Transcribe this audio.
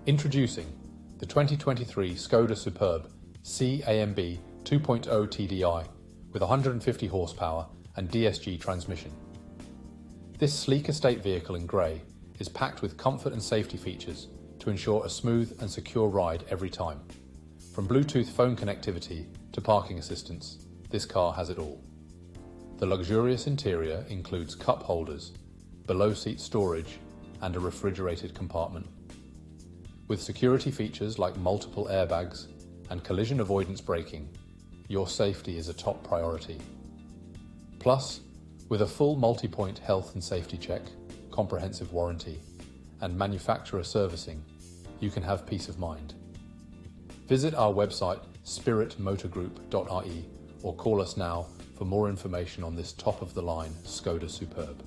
Introducing the 2023 Skoda Superb AMB 2.0 TDI with 150 horsepower and DSG transmission. This sleek estate vehicle in grey is packed with comfort and safety features to ensure a smooth and secure ride every time. From Bluetooth phone connectivity to parking assistance, this car has it all. The luxurious interior includes cup holders, below-seat storage, and a refrigerated compartment. With security features like multiple airbags and collision avoidance braking, your safety is a top priority. Plus, with a full multi-point health and safety check, comprehensive warranty, and manufacturer servicing, you can have peace of mind. Visit our website spiritmotorgroup.re or call us now for more information on this top-of-the-line Skoda Superb.